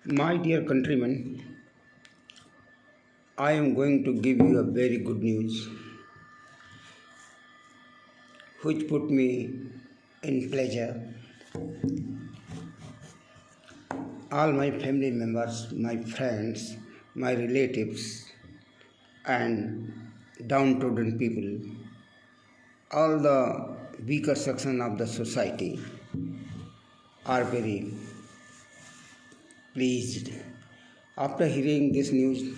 My dear countrymen, I am going to give you a very good news which put me in pleasure. All my family members, my friends, my relatives, and downtrodden people, all the weaker section of the society are very pleased after hearing this news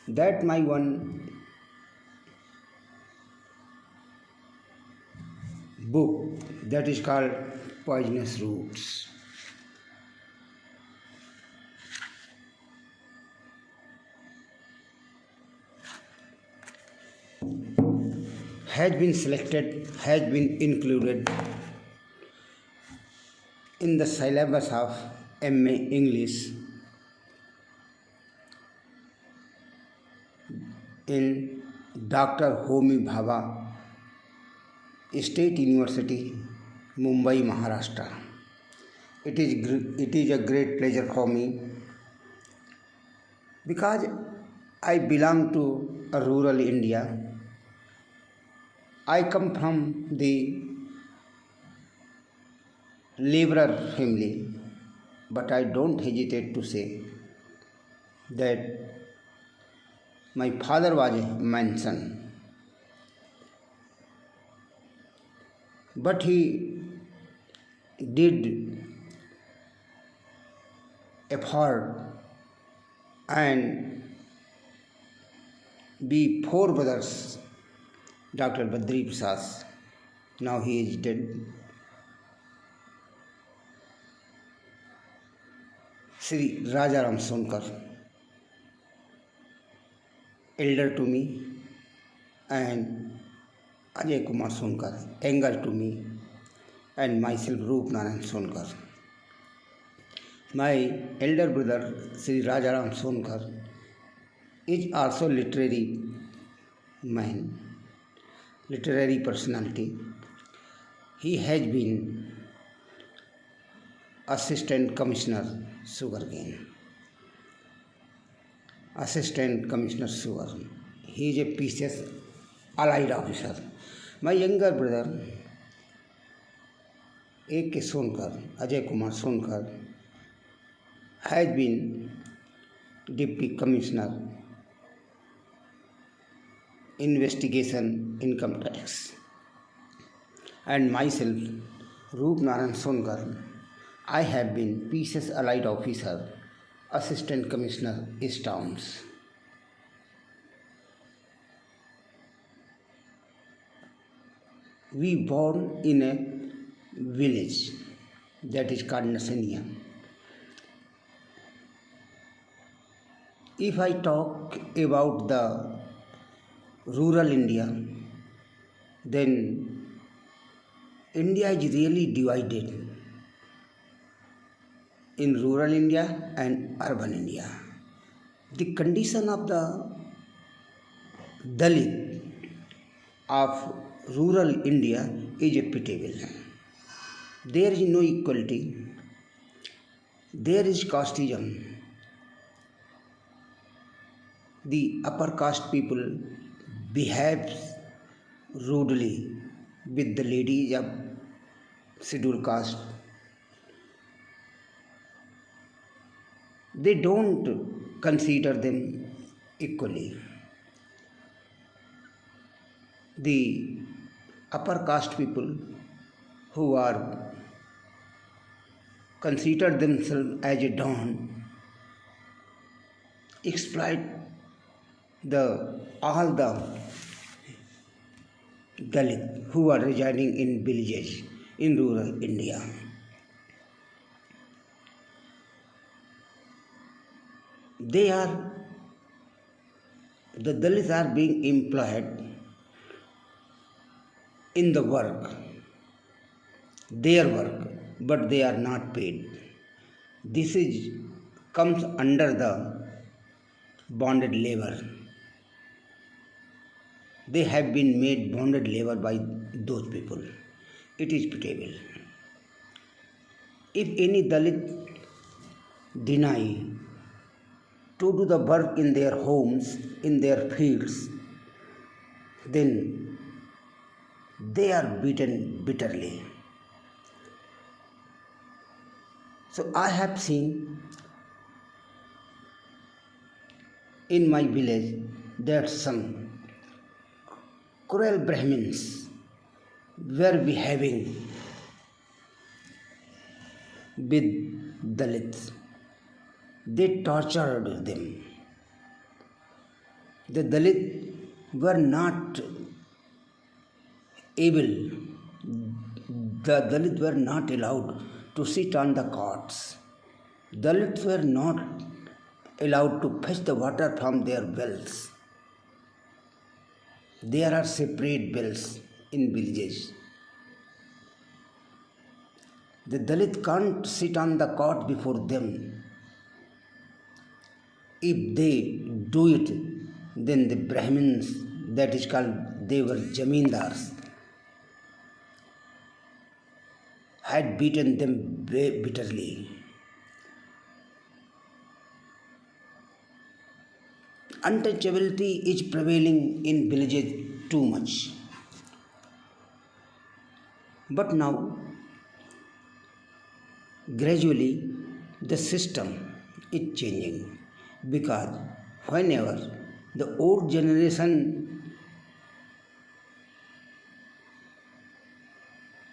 that my one book that is called Poisonous Roots has been selected, has been included in the syllabus of MA English in Dr. Homi Bhabha State University, Mumbai, Maharashtra. It is a great pleasure for me because I belong to a rural India. I come from the laborer family, but I don't hesitate to say that my father was a mason, but he did effort and be four brothers. Dr. Badri Prasad, now he is dead. Sri Rajaram Sonkar, elder to me, and Ajay Kumar Sonkar, younger to me, and myself Roop Sonkar. My elder brother Sri Rajaram Sonkar is also literary man, literary personality. He has been Assistant Commissioner Sugarcane. Assistant Commissioner Sugar. He is a PCS allied officer. My younger brother A.K. Sonkar, Ajay Kumar Sonkar, has been Deputy Commissioner Investigation Income Tax. And myself, Roop Sonkar, I have been PCS allied officer, Assistant Commissioner East Towns. We born in a village that is called Nasania. If I talk about the rural India, then India is really divided in rural India and urban India. The condition of the Dalit of rural India is pitiable. There is no equality. There is casteism. The upper caste people behave rudely with the ladies of scheduled caste. They don't consider them equally. The upper caste people who are considered themselves as a don exploit all the Dalit who are residing in villages in rural India. The Dalits are being employed in the work, their work, but they are not paid. This comes under the bonded labor. They have been made bonded labor by those people. It is pitiable. If any Dalit deny to do the work in their homes, in their fields, then they are beaten bitterly. So I have seen in my village that some cruel Brahmins were behaving with Dalits. They tortured them. The Dalit were not able, the Dalits were not allowed to sit on the cots. Dalits were not allowed to fetch the water from their wells. There are separate wells in villages. The Dalit can't sit on the cot before them. If they do it, then the Brahmins, that is called, they were Jamindars, had beaten them bitterly. Untouchability is prevailing in villages too much. But now, gradually, the system is changing, because whenever the old generation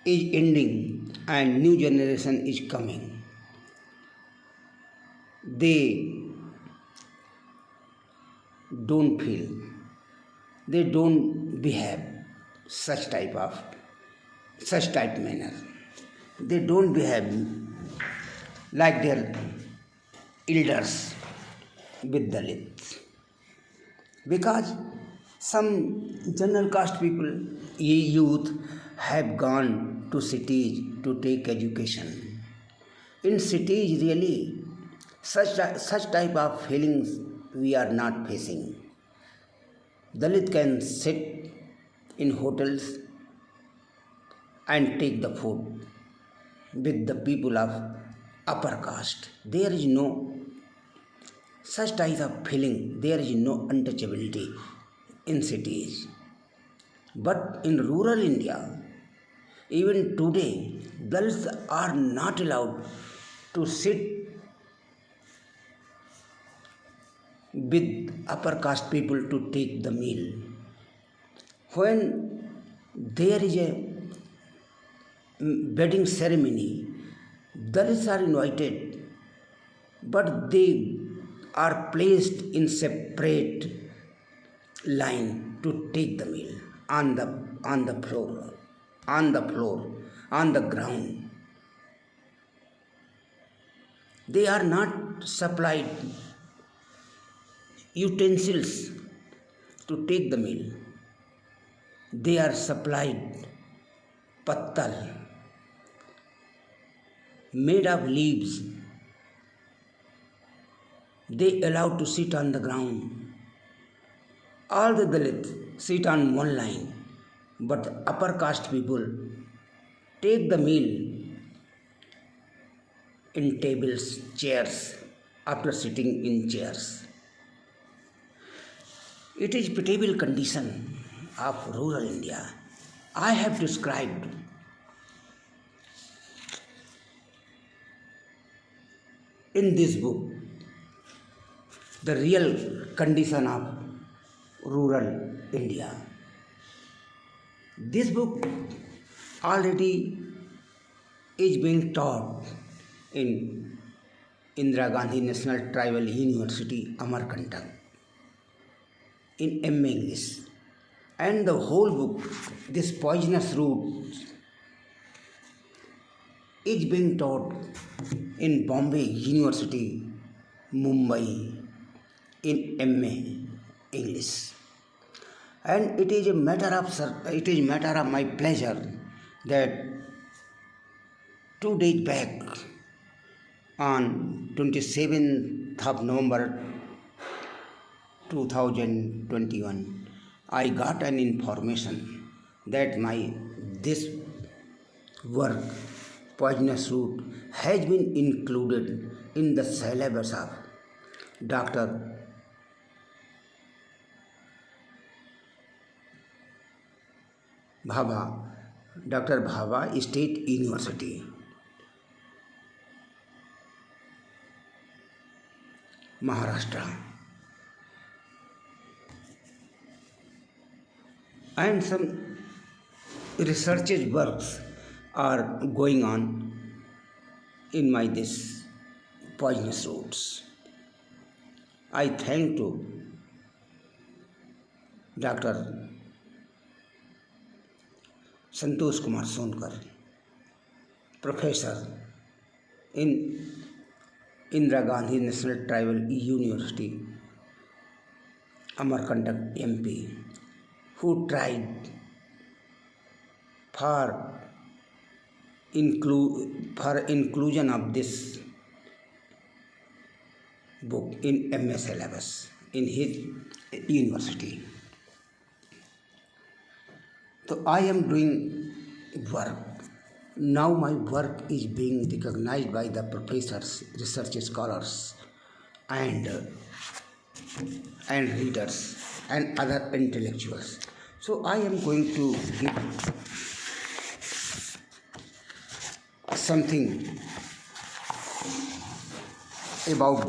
is ending and new generation is coming, they don't feel, they don't behave such type manner. They don't behave like their elders with Dalits. Because some general caste people, youth, have gone to cities to take education. In cities, really, such type of feelings we are not facing. Dalit can sit in hotels and take the food with the people of upper caste. There is no such type of feeling, there is no untouchability in cities. But in rural India, even today, Dalits are not allowed to sit with upper caste people to take the meal. When there is a wedding ceremony, Dalits are invited, but they are placed in separate line to take the meal on the floor, on the ground. They are not supplied utensils to take the meal. They are supplied pattal made of leaves. They allowed to sit on the ground. All the Dalits sit on one line, but the upper caste people take the meal in tables, chairs, after sitting in chairs. It is pitiable condition of rural India. I have described in this book the real condition of rural India. This book already is being taught in Indira Gandhi National Tribal University, Amarkantak, in MA English. And the whole book, this poisonous root, is being taught in Bombay University, Mumbai, in MA English. And it is matter of my pleasure that 2 days back, on 27th of November 2021, I got an information that this work, Poisonous Root, has been included in the syllabus of Dr. Bhabha, Dr. Bhabha State University, Maharashtra. And some research works are going on in my this poisonous roots. I thank to Dr. Santosh Kumar Sonkar, professor in Indira Gandhi National Tribal University, Amarkantak MP, who tried for inclusion of this book in MS syllabus in his university. So I am doing work. Now my work is being recognized by the professors, research scholars, and readers and other intellectuals. So I am going to give something about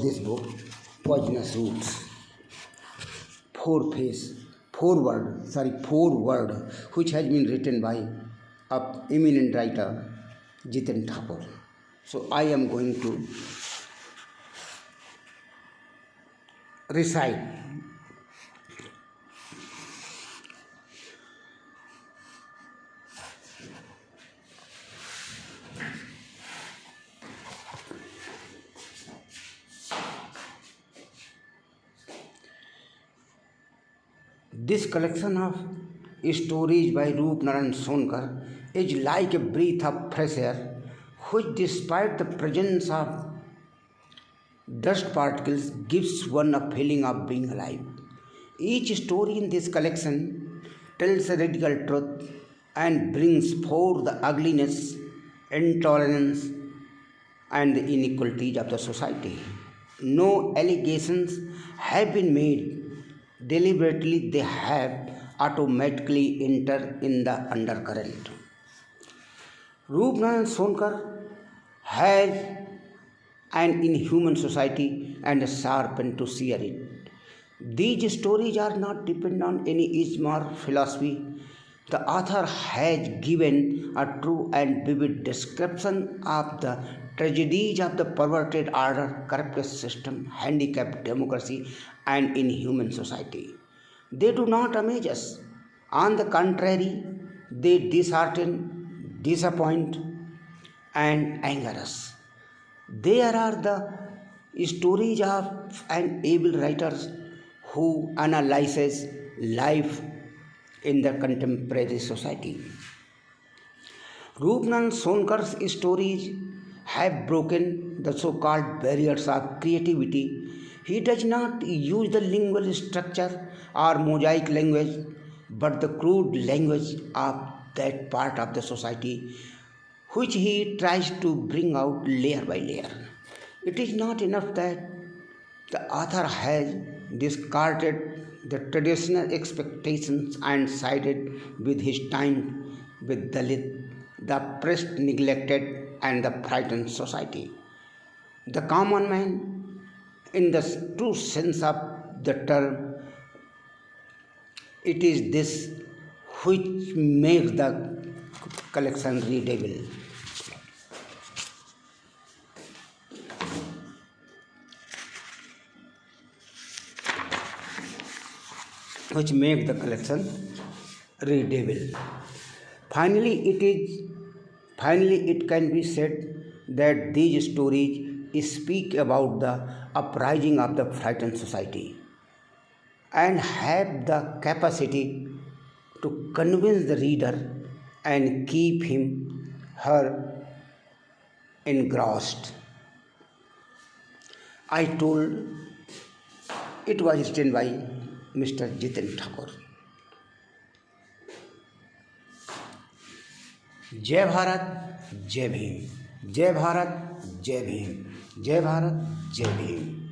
this book, Poisonous Roots. Four word, which has been written by an eminent writer, Jitin Thakur. So I am going to recite this collection of stories by Roop Sonkar is like a breath of fresh air, which, despite the presence of dust particles, gives one a feeling of being alive. Each story in this collection tells a radical truth and brings forth the ugliness, intolerance, and the inequalities of the society. No allegations have been made deliberately, they have automatically entered in the undercurrent. Roop Sonkar has an inhuman society and a sharpened to sear it. These stories are not dependent on any ism or philosophy. The author has given a true and vivid description of the tragedies of the perverted order, corrupt system, handicapped democracy, and inhuman society. They do not amaze us. On the contrary, they dishearten, disappoint, and anger us. There are the stories of an able writer who analyzes life in the contemporary society. Roop Sonkar's stories have broken the so-called barriers of creativity. He does not use the lingual structure or mosaic language, but the crude language of that part of the society which he tries to bring out layer by layer. It is not enough that the author has discarded the traditional expectations and sided with his time with Dalit, the oppressed, neglected, and the frightened society. The common man, in the true sense of the term, it is this which makes the collection readable. Which make the collection readable. Finally, it can be said that these stories speak about the uprising of the frightened society and have the capacity to convince the reader and keep him, her engrossed. I told it was written by Mr. Jitin Thakur. Jai Bharat Jai Bhim. Jai Bharat Jai Bhim. Jai Bharat Jai Bhim.